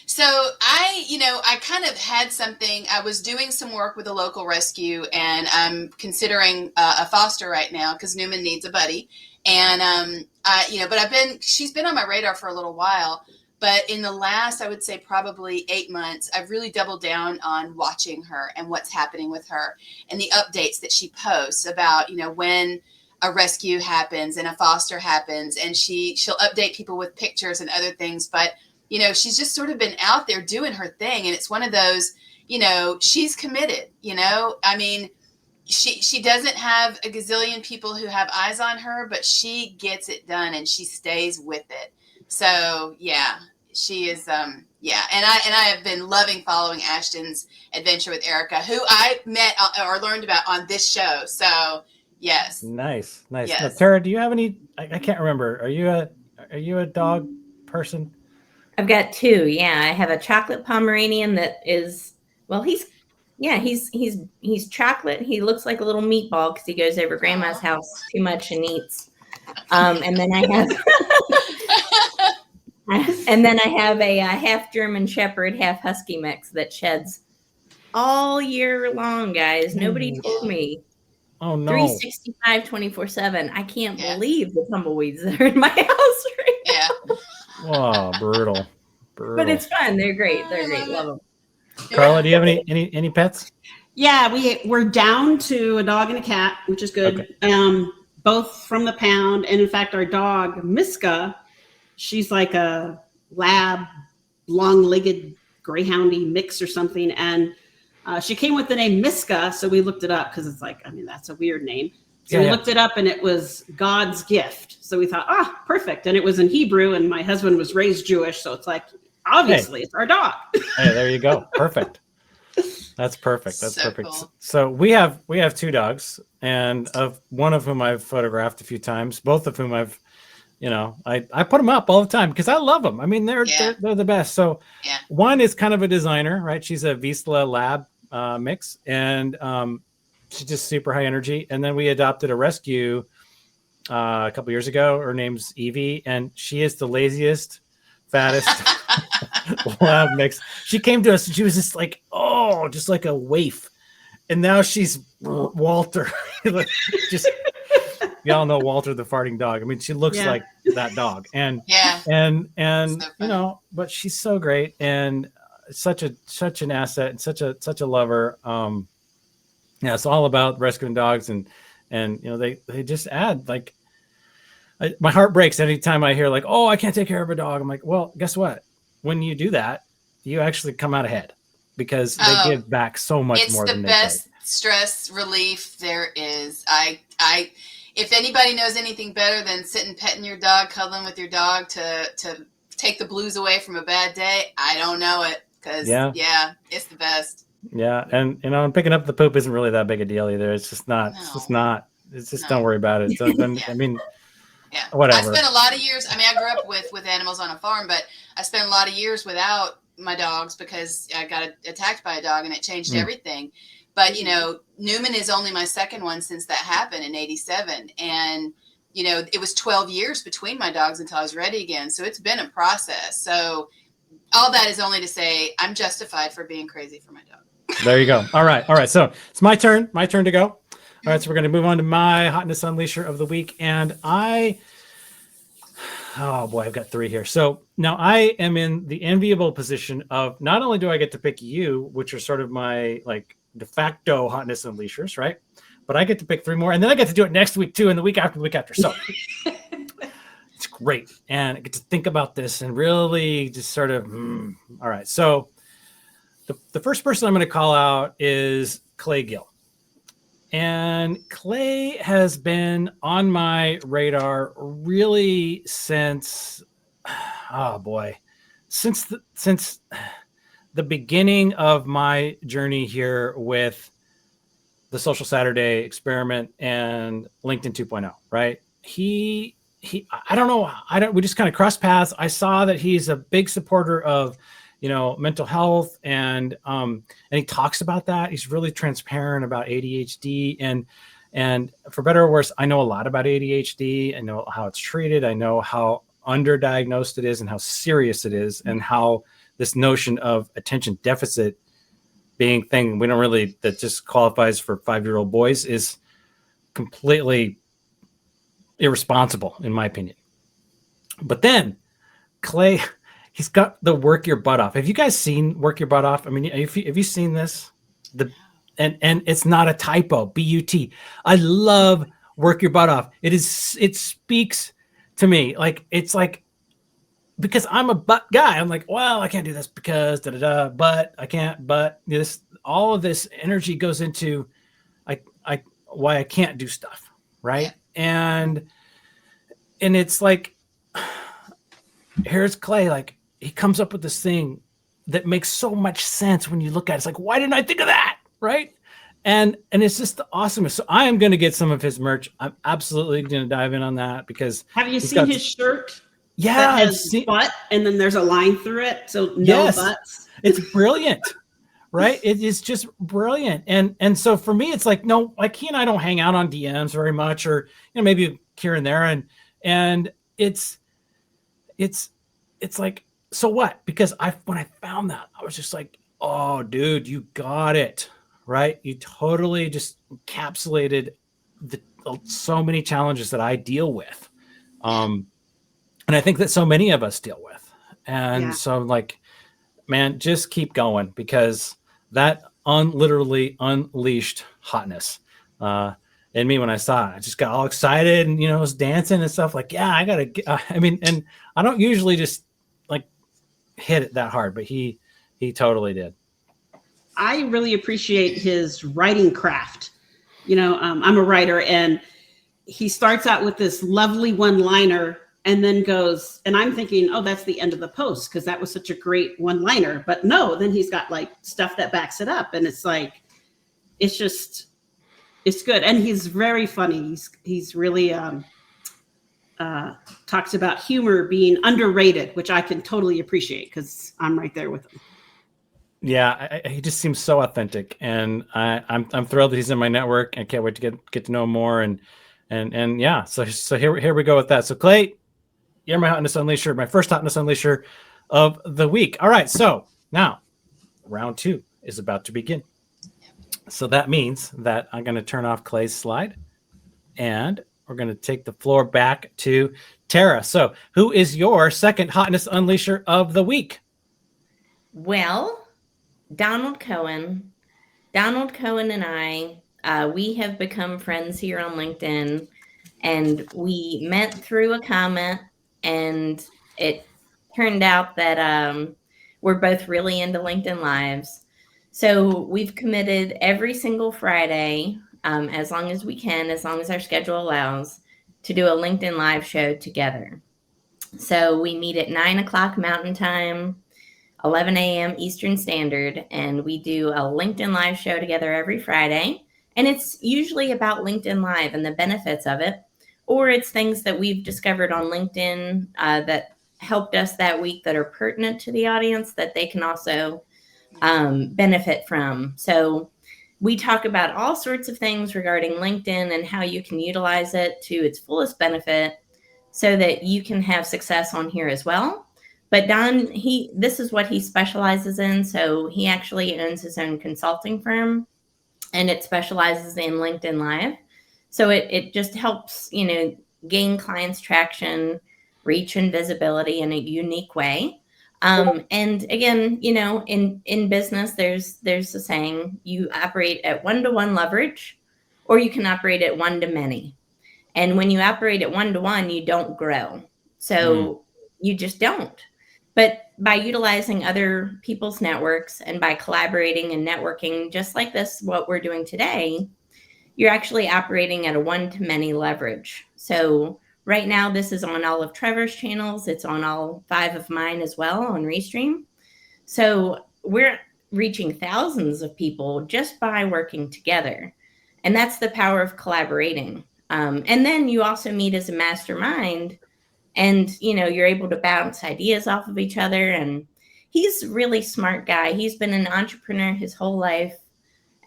Speaker 4: So I kind of had something. I was doing some work with a local rescue, and I'm considering a foster right now because Newman needs a buddy. And but she's been on my radar for a little while. But in the last, I would say probably 8 months, I've really doubled down on watching her and what's happening with her and the updates that she posts about when a rescue happens and a foster happens, and she'll update people with pictures and other things, but she's just sort of been out there doing her thing. And it's one of those, she's committed, I mean, she doesn't have a gazillion people who have eyes on her, but she gets it done and she stays with it. So yeah, she is, And I have been loving following Ashton's adventure with Erica, who I met or learned about on this show. So yes.
Speaker 1: Nice.
Speaker 4: Yes.
Speaker 1: Now, Tara, do you have any, I can't remember. Are you a dog person?
Speaker 2: I've got two. Yeah, I have a chocolate Pomeranian that is, well, he's chocolate. He looks like a little meatball because he goes over grandma's house too much and eats. And then I have a half German Shepherd, half Husky mix that sheds all year long, guys. Nobody told me.
Speaker 1: Oh no.
Speaker 2: 365, 24/7. I can't believe the tumbleweeds that are in my house right now.
Speaker 4: Yeah.
Speaker 1: Oh, brutal.
Speaker 2: But it's fun. They're great. Love them.
Speaker 1: Carla, do you have any pets?
Speaker 3: Yeah, we're down to a dog and a cat, which is good. Okay. Both from the pound. And in fact, our dog, Miska, she's like a lab, long-legged greyhoundy mix or something. And she came with the name Miska. So we looked it up because it's like, that's a weird name. So we looked it up and it was God's gift. So we thought, perfect. And it was in Hebrew and my husband was raised Jewish. So it's like, obviously it's our dog.
Speaker 1: Hey, there you go. Perfect. That's perfect. That's so perfect. Cool. So we have two dogs, and one of whom I've photographed a few times, both of whom I've, I put them up all the time because I love them. I mean, they're the best. So one is kind of a designer, right? She's a Vizsla lab mix, and she's just super high energy. And then we adopted a rescue a couple years ago. Her name's Evie, and she is the laziest, fattest lab mix. She came to us and she was just like, just like a waif. And now she's Walter. Just, y'all know Walter the farting dog. I mean, she looks
Speaker 3: Yeah.
Speaker 1: like that dog, and
Speaker 4: Yeah.
Speaker 1: and
Speaker 4: So
Speaker 1: you know, but she's so great and such an asset and such a lover. Yeah, it's all about rescuing dogs, and you know, they just add like, my heart breaks anytime I hear like, oh, I can't take care of a dog. I'm like, well, guess what? When you do that, you actually come out ahead because they give back so much more than they take.
Speaker 4: It's the best stress relief there is. I if anybody knows anything better than sitting petting your dog, cuddling with your dog to take the blues away from a bad day, I don't know it, because yeah, it's the best.
Speaker 1: Yeah, and you know, picking up the poop isn't really that big a deal either. It's just not.
Speaker 4: No.
Speaker 1: It's just not. It's just
Speaker 4: No.
Speaker 1: don't worry about it. So then, I mean,
Speaker 4: Yeah,
Speaker 1: whatever.
Speaker 4: I spent a lot of years. I mean, I grew up with animals on a farm, but I spent a lot of years without my dogs because I got attacked by a dog, and it changed everything. But you know, Newman is only my second one since that happened in '87, and you know, it was 12 years between my dogs until I was ready again. So it's been a process. So all that is only to say I'm justified for being crazy for my dog.
Speaker 1: There you go. All right. So it's my turn to go. All right. So we're going to move on to my Hotness Unleasher of the week. And oh boy, I've got 3 here. So now I am in the enviable position of not only do I get to pick you, which are sort of my like de facto Hotness Unleashers, right? But I get to pick 3 more. And then I get to do it next week too. And the week after. So it's great. And I get to think about this and really just sort of, all right. So the first person I'm going to call out is Clay Gill. And Clay has been on my radar really since, since the beginning of my journey here with the Social Saturday experiment and LinkedIn 2.0, right? I don't know. We just kind of crossed paths. I saw that he's a big supporter of, you know, mental health, and he talks about that. He's really transparent about ADHD, and for better or worse, I know a lot about ADHD. I know how it's treated. I know how underdiagnosed it is and how serious it is, and how this notion of attention deficit being thing we don't really, that just qualifies for 5-year-old boys, is completely irresponsible in my opinion. But then Clay, he's got the Work Your Butt Off. Have you guys seen Work Your Butt Off? I mean, have you seen this? And it's not a typo. BUT. I love Work Your Butt Off. It speaks to me. Like, it's like, because I'm a butt guy. I'm like, well, I can't do this because but I can't. But this, all of this energy goes into why I can't do stuff, right? And it's like, here's Clay, like, he comes up with this thing that makes so much sense when you look at it. It's like, why didn't I think of that? Right. And it's just the awesomest. So I am going to get some of his merch. I'm absolutely going to dive in on that, because
Speaker 3: have you seen his shirt?
Speaker 1: Yeah.
Speaker 3: That has butt, and then there's a line through it. So no butts.
Speaker 1: It's brilliant. Right. It is just brilliant. And so for me, it's like, no, like, he and I don't hang out on DMs very much, or, you know, maybe here and there. And it's like, so what? Because when I found that, I was just like, oh, dude, you got it, right? You totally just encapsulated so many challenges that I deal with. And I think that so many of us deal with. And so, like, man, just keep going, because that literally unleashed hotness in me when I saw it. I just got all excited and, you know, was dancing and stuff, like, yeah, I gotta, I mean, and I don't usually just like hit it that hard, but he totally did.
Speaker 3: I really appreciate his writing craft. You know, I'm a writer, and he starts out with this lovely one-liner and then goes, and I'm thinking, oh, that's the end of the post, because that was such a great one-liner. But no, then he's got like stuff that backs it up, and it's like, it's good. And he's very funny. He's really talks about humor being underrated, which I can totally appreciate, because I'm right there with him.
Speaker 1: Yeah, he just seems so authentic, and I'm thrilled that he's in my network. I can't wait to get to know him more, and yeah. So here we go with that. So Clay, you're my Hotness Unleasher, my first Hotness Unleasher of the week. All right, so now round 2 is about to begin. So that means that I'm going to turn off Clay's slide, and we're going to take the floor back to Tara. So who is your second Hotness Unleasher of the week?
Speaker 2: Well, Donald Cohen. Donald Cohen and I, we have become friends here on LinkedIn, and we met through a comment, and it turned out that we're both really into LinkedIn Lives. So we've committed every single Friday, as long as we can, as long as our schedule allows, to do a LinkedIn Live show together. So we meet at 9 o'clock Mountain Time, 11 a.m. Eastern Standard, and we do a LinkedIn Live show together every Friday. And it's usually about LinkedIn Live and the benefits of it, or it's things that we've discovered on LinkedIn that helped us that week that are pertinent to the audience that they can also benefit from. So we talk about all sorts of things regarding LinkedIn and how you can utilize it to its fullest benefit so that you can have success on here as well. But Don, this is what he specializes in. So he actually owns his own consulting firm, and it specializes in LinkedIn Live. So it just helps, gain clients traction, reach and visibility in a unique way. And again, in business, there's a saying, you operate at 1-to-1 leverage, or you can operate at 1-to-many. And when you operate at 1-to-1, you don't grow. So you just don't. But by utilizing other people's networks and by collaborating and networking, just like this, what we're doing today, you're actually operating at a 1-to-many leverage. So right now, this is on all of Trevor's channels. It's on all 5 of mine as well on Restream. So we're reaching thousands of people just by working together. And that's the power of collaborating. And then you also meet as a mastermind, and, you're able to bounce ideas off of each other. And he's a really smart guy. He's been an entrepreneur his whole life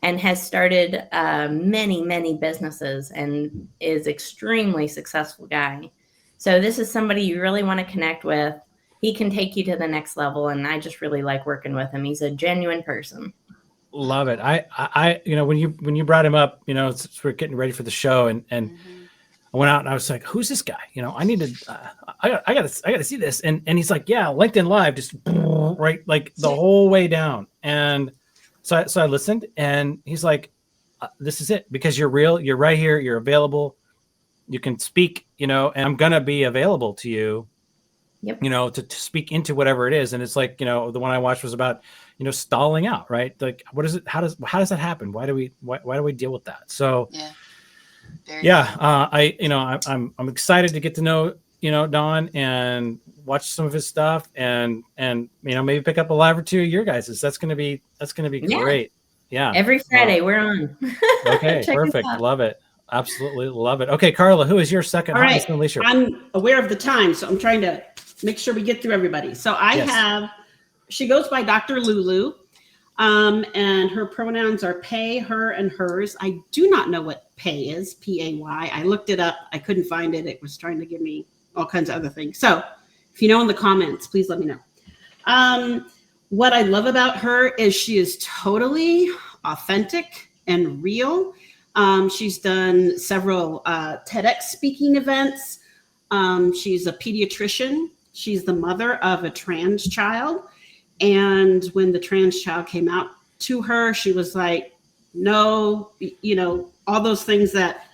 Speaker 2: and has started many, many businesses and is extremely successful guy. So this is somebody you really want to connect with. He can take you to the next level. And I just really like working with him. He's a genuine person.
Speaker 1: Love it. I when you brought him up, we're getting ready for the show, and I went out and I was like, who's this guy? I need to, I gotta see this. And he's like, yeah, LinkedIn Live, just right, like the whole way down. And so I listened, and he's like, this is it, because you're real. You're right here. You're available. You can speak, and I'm going to be available to you, to speak into whatever it is. And it's like, the one I watched was about, stalling out, right? Like, what is it? How does that happen? Why do we deal with that? So, I'm excited to get to know, Don, and watch some of his stuff, and maybe pick up a live or two of your guys's. That's gonna be great. Yeah.
Speaker 2: Every Friday we're on.
Speaker 1: Okay, perfect. Love it. Absolutely love it. Okay, Carla, who is your second Hotness Unleasher?
Speaker 3: I'm aware of the time, so I'm trying to make sure we get through everybody. So she goes by Dr. Lulu. And her pronouns are pay, her, and hers. I do not know what pay is, P-A-Y. I looked it up. I couldn't find it. It was trying to give me all kinds of other things. So if you know in the comments, please let me know. What I love about her is she is totally authentic and real. She's done several TEDx speaking events. She's a pediatrician. She's the mother of a trans child. And when the trans child came out to her, she was like, no, all those things that,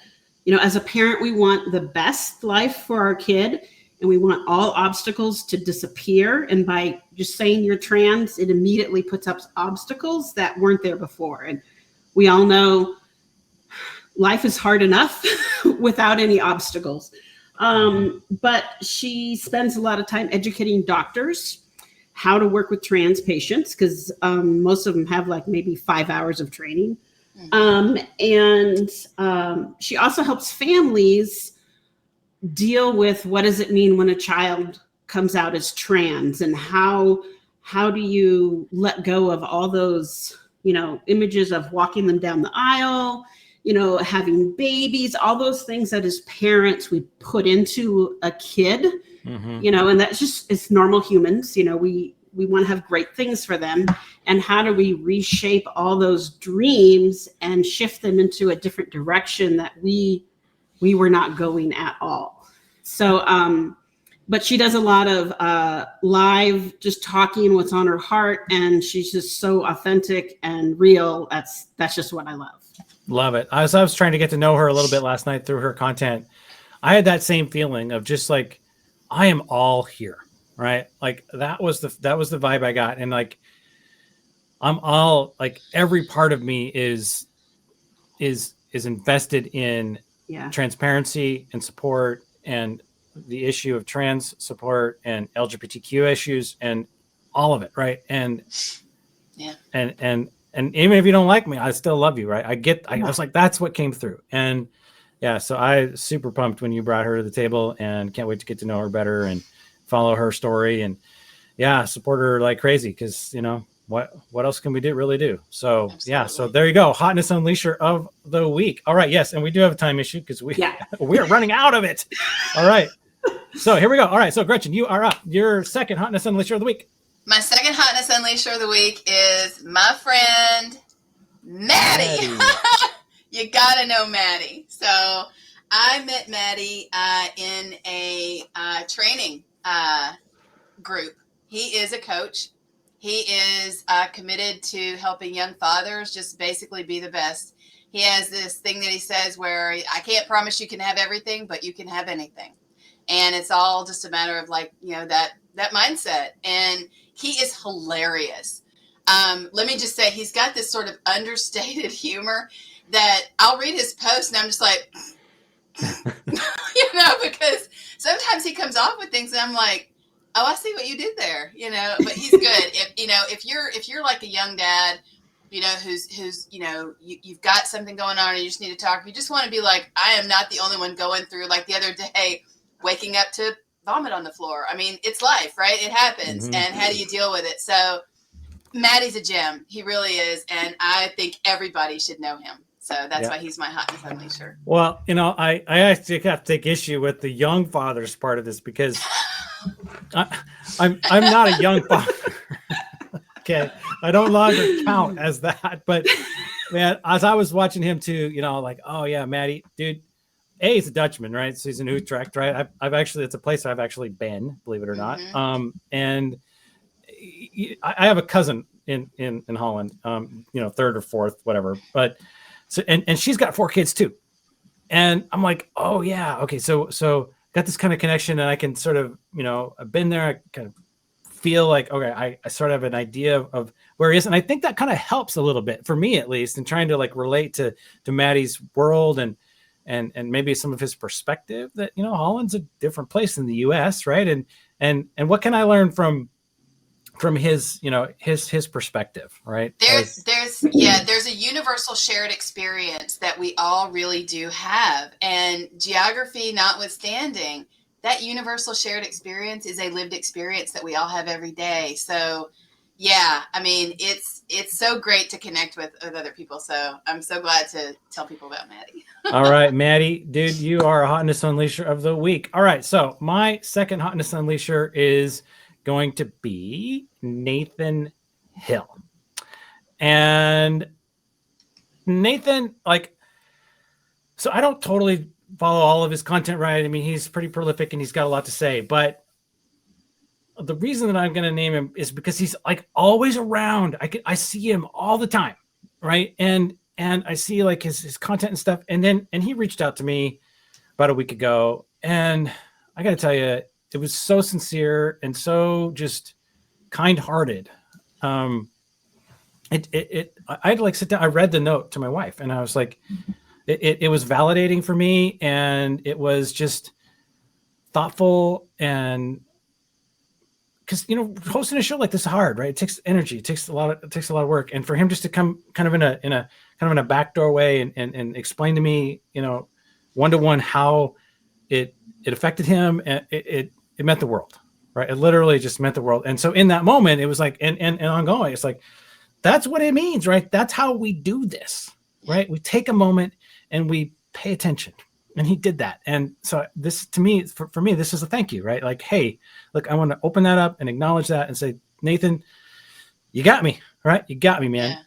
Speaker 3: as a parent, we want the best life for our kid, and we want all obstacles to disappear. And by just saying you're trans, it immediately puts up obstacles that weren't there before. And we all know life is hard enough without any obstacles. But she spends a lot of time educating doctors how to work with trans patients, because most of them have like maybe 5 hours of training. And she also helps families deal with what does it mean when a child comes out as trans, and how do you let go of all those, images of walking them down the aisle, having babies, all those things that as parents we put into a kid. And that's just, it's normal humans, we want to have great things for them. And how do we reshape all those dreams and shift them into a different direction that we we were not going at all. So, but she does a lot of live, just talking what's on her heart, and she's just so authentic and real. That's just what I love.
Speaker 1: Love it. As I was trying to get to know her a little bit last night through her content, I had that same feeling of just like, I am all here, right? Like that was the vibe I got, and like I'm all like every part of me is invested in transparency and support and the issue of trans support and LGBTQ issues and all of it, right? And and even if you don't like me, I still love you, right? I was like, that's what came through. And yeah, so I super pumped when you brought her to the table, and can't wait to get to know her better and follow her story, and support her like crazy, because what else can we really do? So Absolutely. So there you go, Hotness Unleasher of the week. All right, yes, and we do have a time issue because we're running out of it. All right, so here we go. All right, so Gretchen, you are up. Your second Hotness Unleasher of the week.
Speaker 4: My second Hotness Unleasher of the week is my friend Matti. You gotta know Matti. So I met Matti in a training group. He is a coach. He is committed to helping young fathers just basically be the best. He has this thing that he says where I can't promise you can have everything, but you can have anything. And it's all just a matter of like, that mindset. And he is hilarious. Let me just say, he's got this sort of understated humor that I'll read his post and I'm just like, because sometimes he comes off with things and I'm like, oh, I see what you did there, but he's good. If you're like a young dad, who's you've got something going on and you just need to talk, you just want to be like, I am not the only one going through, like the other day, waking up to vomit on the floor. I mean, it's life, right? It happens. Mm-hmm. And how do you deal with it? So Matti's a gem. He really is. And I think everybody should know him. So that's why he's my Hotness Unleasher.
Speaker 1: Well, I actually have to take issue with the young fathers part of this, because I'm not a young father. Okay. I don't longer count as that. But man, as I was watching him too, like, oh yeah, Matti, dude, he's a Dutchman, right? So he's in Utrecht, right? I've actually, it's a place I've actually been, believe it or not. Mm-hmm. And I have a cousin in Holland, third or fourth, whatever. But so, and she's got 4 kids too. And I'm like, oh yeah. Okay. So got this kind of connection, and I can sort of, I've been there. I kind of feel like, okay, I sort of have an idea of where he is. And I think that kind of helps a little bit, for me at least, in trying to like relate to Matti's world and maybe some of his perspective that, Holland's a different place than the US, right? And what can I learn from his, his perspective, right?
Speaker 4: There's a universal shared experience that we all really do have. And geography notwithstanding, that universal shared experience is a lived experience that we all have every day. So yeah, I mean, it's so great to connect with other people. So I'm so glad to tell people about Matti.
Speaker 1: All right, Matti, dude, you are a Hotness Unleasher of the week. All right, so my second Hotness Unleasher is going to be Nathan Hill. And Nathan, so I don't totally follow all of his content, right? I mean, he's pretty prolific and he's got a lot to say, but the reason that I'm going to name him is because he's like always around. I see him all the time, right? And I see like his content and stuff. And he reached out to me about a week ago, and I got to tell you, it was so sincere and so just kind-hearted. I had to like sit down. I read the note to my wife, and I was like, it was validating for me, and it was just thoughtful. And because hosting a show like this is hard, right? It takes energy. It takes a lot of work. And for him just to come kind of in a backdoor way and explain to me, one-to-one how it affected him, and it meant the world, right? It literally just meant the world. And so in that moment, it was like, and ongoing, it's like, that's what it means, right? That's how we do this, right? We take a moment and we pay attention. And he did that. And so this, to me, for me, this is a thank you, right? Like, hey, look, I want to open that up and acknowledge that and say, Nathan, you got me, right? You got me, man. Yeah.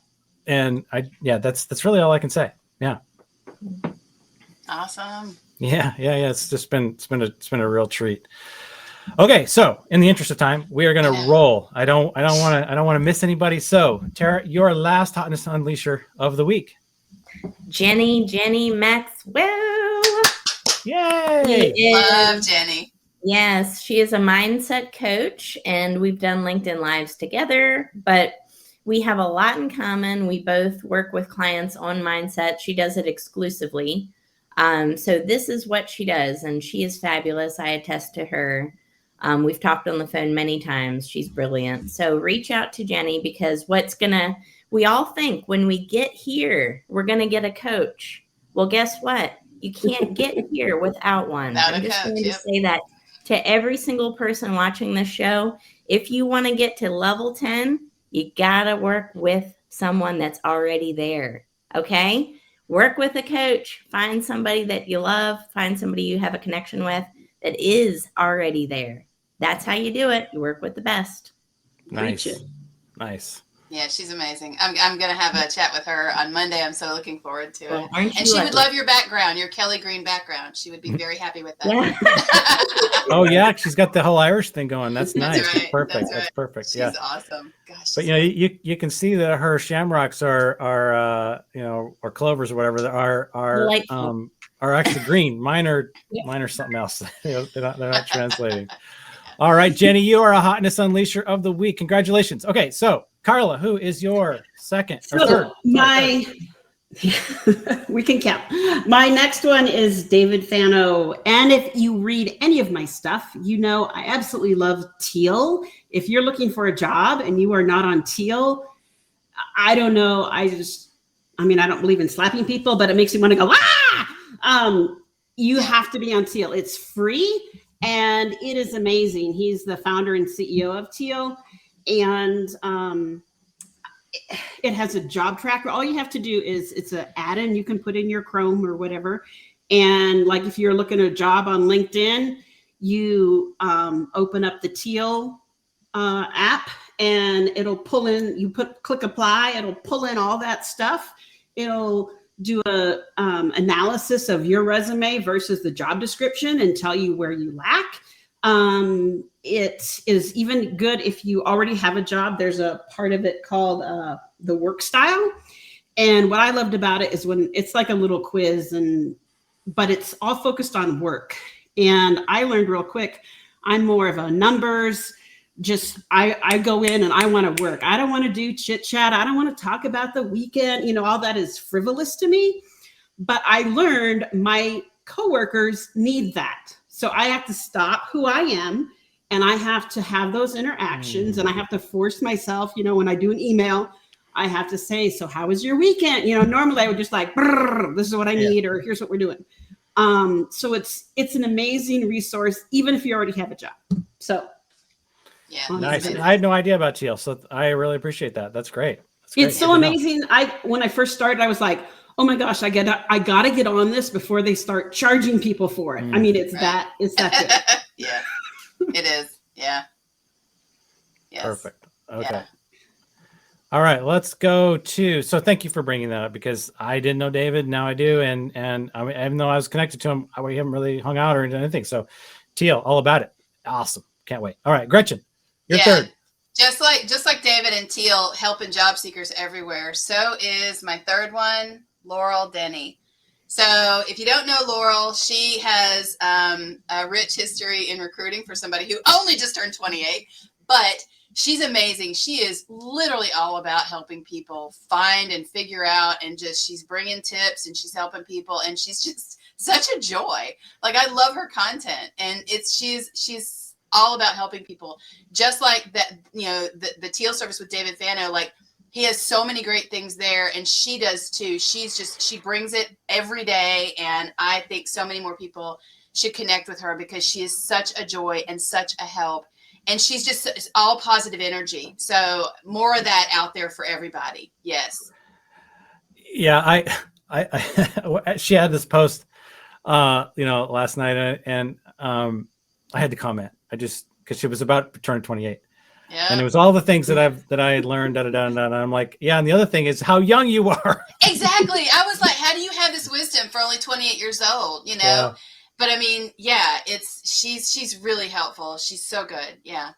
Speaker 1: And that's really all I can say. Yeah.
Speaker 4: Awesome.
Speaker 1: Yeah. It's been a real treat. Okay, so in the interest of time, we are going to roll. I don't want to miss anybody. So, Tara, your last Hotness Unleasher of the week.
Speaker 2: Jenny Maxwell.
Speaker 1: Yay!
Speaker 4: Love Jenny.
Speaker 2: Yes, she is a mindset coach, and we've done LinkedIn Lives together, but we have a lot in common. We both work with clients on mindset. She does it exclusively. So this is what she does, and she is fabulous. I attest to her. We've talked on the phone many times. She's brilliant. So reach out to Jenny, because we all think when we get here, we're going to get a coach. Well, guess what? You can't get here without one. I'm just going to say that to every single person watching this show. If you want to get to level 10, you got to work with someone that's already there. Okay? Work with a coach. Find somebody that you love. Find somebody you have a connection with that is already there. That's how you do it. You work with the best.
Speaker 1: Nice.
Speaker 3: Preach it.
Speaker 1: Nice.
Speaker 4: Yeah, she's amazing. I'm going to have a chat with her on Monday. I'm so looking forward to it.
Speaker 2: Well,
Speaker 4: and she would love your background, your Kelly Green background. She would be very happy with that.
Speaker 2: Yeah.
Speaker 1: Oh yeah, she's got the whole Irish thing going. That's nice.
Speaker 4: That's right.
Speaker 1: Perfect.
Speaker 4: That's
Speaker 1: That's
Speaker 4: right.
Speaker 1: perfect.
Speaker 4: She's
Speaker 1: Yeah.
Speaker 4: awesome. Gosh.
Speaker 1: But you can see that her shamrocks are or clovers or whatever are actually green. Mine are something else. They're not translating. All right, Jenny, you are a Hotness Unleasher of the week. Congratulations. Okay, so Carla, who is your second or third?
Speaker 3: We can count. My next one is David Fano. And if you read any of my stuff, you know I absolutely love teal. If you're looking for a job and you are not on teal, I don't know. I don't believe in slapping people, but it makes me want to go, ah! You have to be on teal. It's free and it is amazing. He's the founder and CEO of teal. And it has a job tracker. All you have to do is it's an add-in you can put in your Chrome or whatever. And like if you're looking at a job on LinkedIn, you open up the teal app and it'll pull in, click apply, it'll pull in all that stuff. It'll do a analysis of your resume versus the job description and tell you where you lack. It is even good if you already have a job. There's a part of it called the work style. And what I loved about it is when it's like a little quiz, but it's all focused on work. And I learned real quick, I'm more of a numbers, I go in and I want to work. I don't want to do chit chat. I don't want to talk about the weekend. All that is frivolous to me. But I learned my coworkers need that. So I have to stop who I am and I have to have those interactions and I have to force myself, when I do an email, I have to say, so how was your weekend? Normally I would just like, this is what I need, or here's what we're doing. So it's an amazing resource, even if you already have a job. So.
Speaker 4: Yeah.
Speaker 1: Nice. I had no idea about teal, so I really appreciate that. That's great.
Speaker 3: It's so amazing. When I first started, I was like, oh my gosh, I gotta get on this before they start charging people for it. I mean, it's that good.
Speaker 4: Yeah, it is. Yeah. Yes.
Speaker 1: Perfect. Okay.
Speaker 4: Yeah.
Speaker 1: All right, let's go to. So thank you for bringing that up because I didn't know David. Now I do, and I mean, even though I was connected to him, we haven't really hung out or anything. So teal, all about it. Awesome. Can't wait. All right, Gretchen. You're third.
Speaker 4: Just like David and Teal helping job seekers everywhere, so is my third one, Laurel Denney. So if you don't know Laurel, she has a rich history in recruiting for somebody who only just turned 28, but she's amazing. She is literally all about helping people find and figure out, and she's bringing tips and she's helping people, and she's just such a joy. Like I love her content, and she's all about helping people, just like that. The teal service with David Fano, like he has so many great things there, and she does too. She brings it every day, and I think so many more people should connect with her because she is such a joy and such a help, and she's just it's all positive energy. So more of that out there for everybody. Yes.
Speaker 1: Yeah, I she had this post, last night, and I had to comment. Because she was about to turn 28. Yeah. And it was all the things that I had learned, and I'm like, yeah. And the other thing is how young you are.
Speaker 4: Exactly. I was like, how do do you have this wisdom for only 28 years old? You know,
Speaker 1: Yeah.
Speaker 4: but I mean, yeah, she's really helpful. She's so good. Yeah.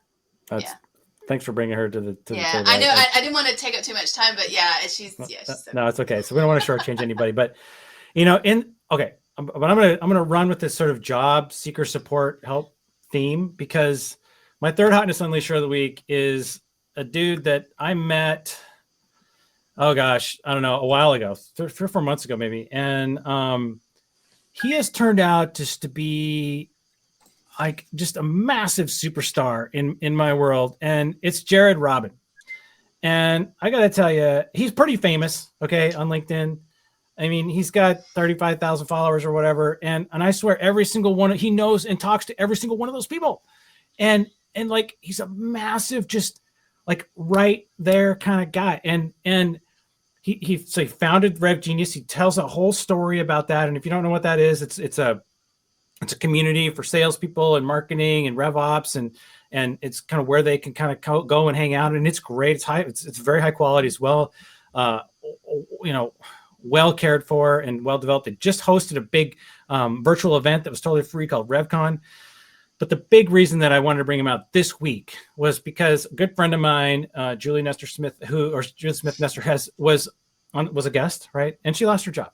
Speaker 1: Thanks for bringing her to the table.
Speaker 4: I know. I didn't want to take up too much time, but yeah, she's so
Speaker 1: no, it's okay. So we don't want to shortchange anybody, but you know, but I'm gonna run with this sort of job seeker support help theme, because my third Hotness Unleasher of the week is a dude that I met, oh gosh, I don't know, a while ago, 3 or 4 months ago maybe, and he has turned out just to be like just a massive superstar in my world, and it's Jared Robin. And I gotta tell you, he's pretty famous, okay, on LinkedIn. I mean, he's got 35,000 followers or whatever, and I swear every single one, he knows and talks to every single one of those people, and like he's a massive, just like right there kind of guy, and he founded Rev Genius. He tells a whole story about that, and if you don't know what that is, it's a community for salespeople and marketing and rev ops, and it's kind of where they can kind of go and hang out, and it's great. It's very high quality as well. You know, well cared for and well developed. They just hosted a big virtual event that was totally free called RevCon. But the big reason that I wanted to bring him out this week was because a good friend of mine, Julie Nestor Smith, Julie Smith Nestor was a guest, right? And she lost her job.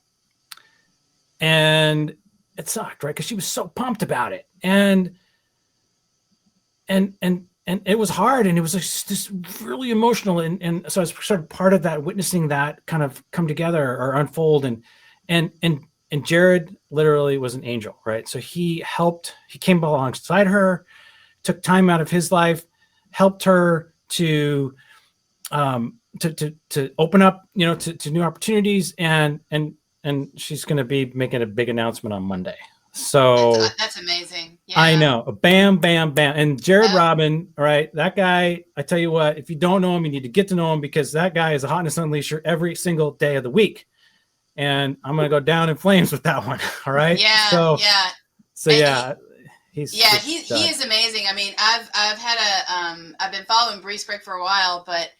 Speaker 1: And it sucked, right? Because she was so pumped about it. And it was hard, and it was just really emotional. And so I was sort of part of that, witnessing that kind of come together or unfold. And Jared literally was an angel, right? So he came alongside her, took time out of his life, helped her to open up, you know, to new opportunities. And she's going to be making a big announcement on Monday. So
Speaker 4: that's amazing. Yeah.
Speaker 1: I know. Bam, bam, bam. And Jared Robin, right? That guy, I tell you what, if you don't know him, you need to get to know him, because that guy is a Hotness Unleasher every single day of the week. And I'm going to go down in flames with that one. All right.
Speaker 4: Yeah.
Speaker 1: So
Speaker 4: yeah. He
Speaker 1: he
Speaker 4: is amazing. I mean, I've been following Bree Sprague for a while, but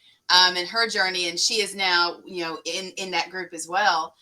Speaker 4: in her journey, and she is now, you know, in that group as well,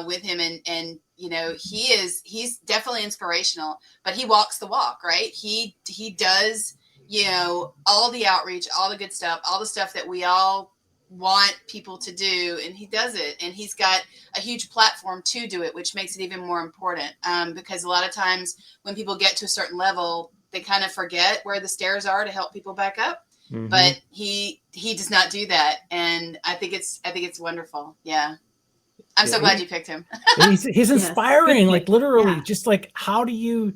Speaker 4: with him, and you know, he's definitely inspirational, but he walks the walk, right? He does, you know, all the outreach, all the good stuff, all the stuff that we all want people to do, and he does it, and he's got a huge platform to do it, which makes it even more important, because a lot of times when people get to a certain level, they kind of forget where the stairs are to help people back up. Mm-hmm. But he does not do that, and I think it's wonderful. Yeah, I'm so glad you picked him.
Speaker 1: he's inspiring. Like literally, just like how do you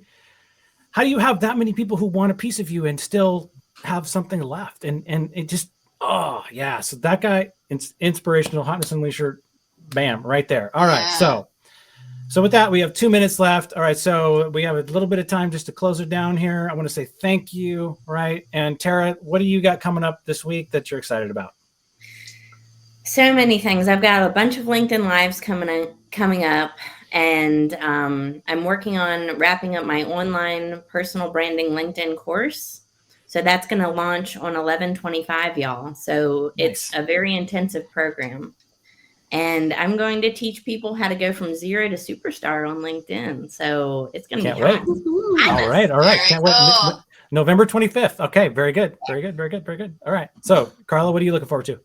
Speaker 1: have that many people who want a piece of you and still have something left, and it just. Oh yeah. So that guy, inspirational, Hotness Unleasher, bam, right there. All right. Yeah. So with that, we have 2 minutes left. All right. So we have a little bit of time just to close it down here. I want to say thank you. Right. And Tara, what do you got coming up this week that you're excited about?
Speaker 2: So many things. I've got a bunch of LinkedIn Lives coming up, and I'm working on wrapping up my online personal branding LinkedIn course. So that's going to launch on 11/25, y'all. So it's a very intensive program. And I'm going to teach people how to go from zero to superstar on LinkedIn. So it's going to be
Speaker 1: wait. All right. Can't wait. November 25th. Okay. Very good. All right. So Carla, what are you looking forward to?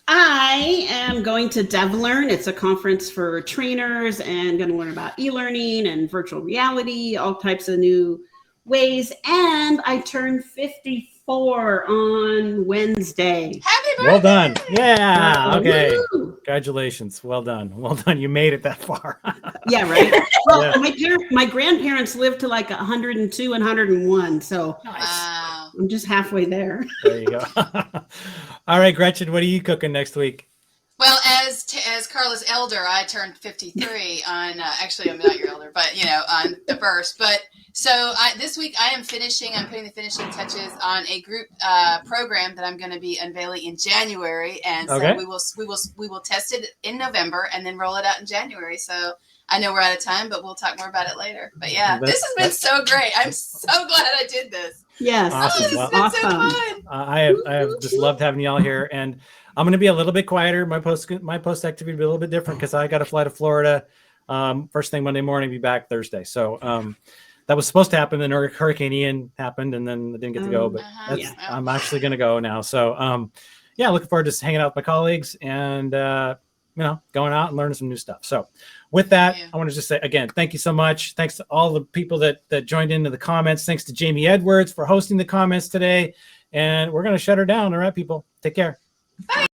Speaker 3: I am going to DevLearn. It's a conference for trainers, and going to learn about e-learning and virtual reality, all types of new ways. And I turned 54 on Wednesday.
Speaker 4: Happy birthday!
Speaker 1: Well done. Yeah. Okay. Woo! Congratulations. Well done. You made it that far.
Speaker 3: Yeah, right. Well, my grandparents lived to like 102 and 101. So
Speaker 4: wow.
Speaker 3: I'm just halfway there.
Speaker 1: There you go. All right, Gretchen, what are you cooking next week?
Speaker 4: Well, as Carla's elder, I turned 53 on, actually I'm not your elder, but you know, on the 1st. But so this week I'm putting the finishing touches on a group program that I'm going to be unveiling in January. And so we will test it in November and then roll it out in January. So I know we're out of time, but we'll talk more about it later. But yeah, this has been so great. I'm so glad I did this.
Speaker 3: Yes.
Speaker 1: Awesome.
Speaker 4: This has been so fun.
Speaker 1: I have just loved having y'all here, and I'm going to be a little bit quieter. My post activity will be a little bit different because I got to fly to Florida First thing Monday morning, be back Thursday. So that was supposed to happen. Then Hurricane Ian happened, and then I didn't get to go. But I'm actually going to go now. So looking forward to hanging out with my colleagues and going out and learning some new stuff. So with that, I want to just say again, thank you so much. Thanks to all the people that joined into the comments. Thanks to Jamie Edwards for hosting the comments today. And we're going to shut her down. All right, people, take care.
Speaker 4: Bye.